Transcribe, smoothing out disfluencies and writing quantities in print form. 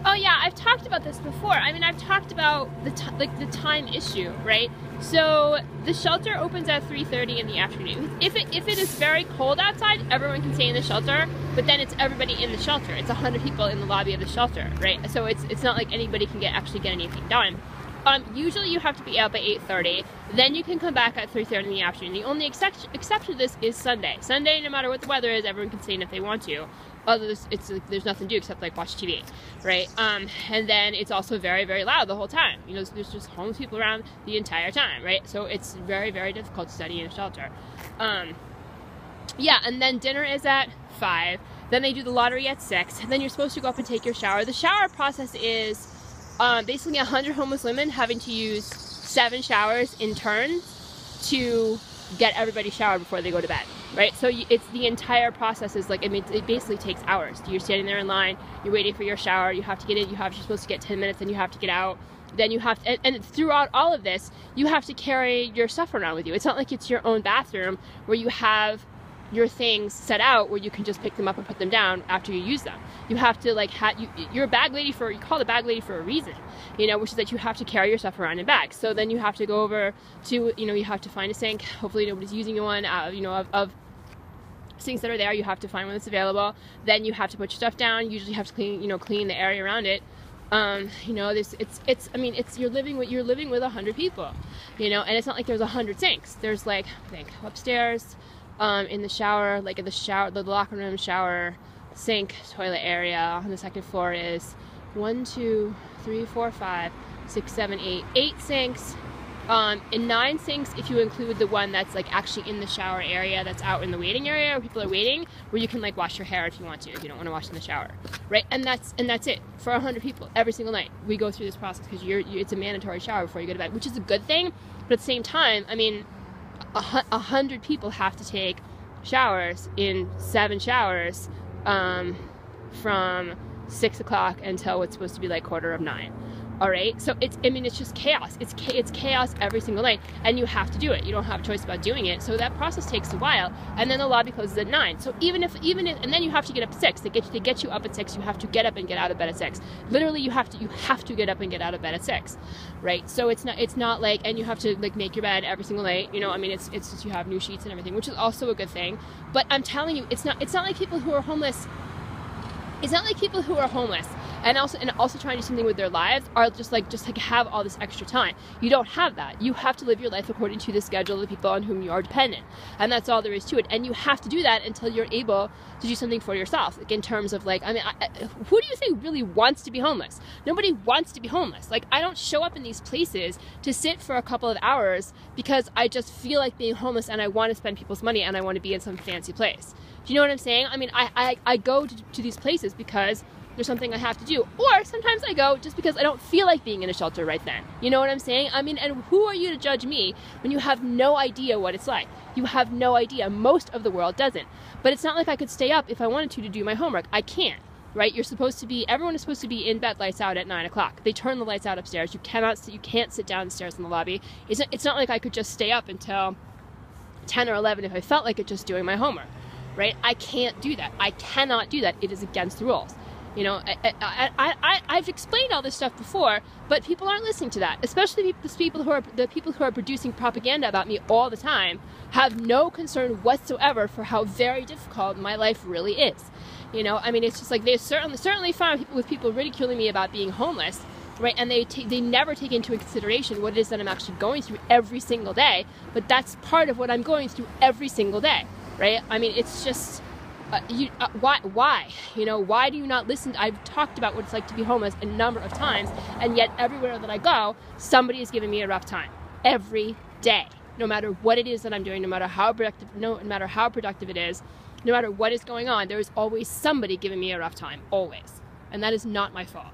Oh yeah, I've talked about this before. I mean, I've talked about the time issue, right? So the shelter opens at 3:30 in the afternoon. If it is very cold outside, everyone can stay in the shelter, but then it's everybody in the shelter. It's 100 people in the lobby of the shelter, right? So it's not like anybody can actually get anything done. Usually you have to be out by 8:30, then you can come back at 3:30 in the afternoon. The only exception to this is Sunday. Sunday, no matter what the weather is, everyone can stay in if they want to. Others, there's nothing to do except like watch TV, right? And then it's also very, very loud the whole time. You know, there's just homeless people around the entire time, right? So it's very, very difficult to study in a shelter. Yeah, and then dinner is at 5. Then they do the lottery at 6. And then you're supposed to go up and take your shower. The shower process is basically 100 homeless women having to use 7 showers in turn to get everybody showered before they go to bed, right? So it's the entire process is like, I mean, it basically takes hours. You're standing there in line, you're waiting for your shower, you have to get in, you're supposed to get 10 minutes, then you have to get out, then you have to, and throughout all of this, you have to carry your stuff around with you. It's not like it's your own bathroom where you have your things set out where you can just pick them up and put them down after you use them. You have to like, you're a bag lady you call it a bag lady for a reason, you know, which is that you have to carry your stuff around in bags. So then you have to go over to, you know, you have to find a sink. Hopefully nobody's using one, you know, of sinks that are there. You have to find one that's available. Then you have to put your stuff down. You usually have to clean, you know, clean the area around it. You know, I mean, you're living with 100 people, you know, and it's not like there's 100 sinks. There's like, I think upstairs, in the shower, like in the locker room, shower, sink, toilet area. On the second floor is 1, 2, 3, 4, 5, 6, 7, 8 sinks. And 9 sinks if you include the one that's like actually in the shower area, that's out in the waiting area where people are waiting, where you can like wash your hair if you want to, if you don't want to wash in the shower, right? And that's it for 100 people every single night. We go through this process because it's a mandatory shower before you go to bed, which is a good thing, but at the same time, I mean, 100 people have to take showers in 7 showers from 6 o'clock until what's supposed to be like 9:15. All right, so it's just chaos. It's chaos every single night, and you have to do it. You don't have a choice about doing it. So that process takes a while, and then the lobby closes at 9. So even if, and then you have to get up at 6. They get you up at 6. You have to get up and get out of bed at 6. Literally, you have to get up and get out of bed at 6, right? So it's not like, and you have to like make your bed every single night. You know, I mean, it's just you have new sheets and everything, which is also a good thing. But I'm telling you, it's not like people who are homeless. It's not like people who are homeless and also trying to do something with their lives are just like have all this extra time. You don't have that. You have to live your life according to the schedule of the people on whom you are dependent, and that's all there is to it. And you have to do that until you're able to do something for yourself. Like in terms of like, I mean, who do you think really wants to be homeless? Nobody wants to be homeless. Like I don't show up in these places to sit for a couple of hours because I just feel like being homeless and I want to spend people's money and I want to be in some fancy place. Do you know what I'm saying? I mean, I go to these places because there's something I have to do. Or sometimes I go just because I don't feel like being in a shelter right then. You know what I'm saying? I mean, and who are you to judge me when you have no idea what it's like? You have no idea. Most of the world doesn't. But it's not like I could stay up if I wanted to do my homework. I can't, right? Everyone is supposed to be in bed, lights out at 9 o'clock. They turn the lights out upstairs. You can't sit downstairs in the lobby. It's not like I could just stay up until 10 or 11 if I felt like it just doing my homework. Right? I can't do that. I cannot do that. It is against the rules. You know, I've explained all this stuff before, but people aren't listening to that. Especially the people who are producing propaganda about me all the time have no concern whatsoever for how very difficult my life really is. You know, I mean, it's just like they certainly find people ridiculing me about being homeless, right? And they never take into consideration what it is that I'm actually going through every single day. But that's part of what I'm going through every single day. Right? I mean, it's just, why? You know, why do you not listen? I've talked about what it's like to be homeless a number of times, and yet everywhere that I go, somebody is giving me a rough time. Every day. No matter what it is that I'm doing, no matter how productive it is, no matter what is going on, there is always somebody giving me a rough time. Always. And that is not my fault.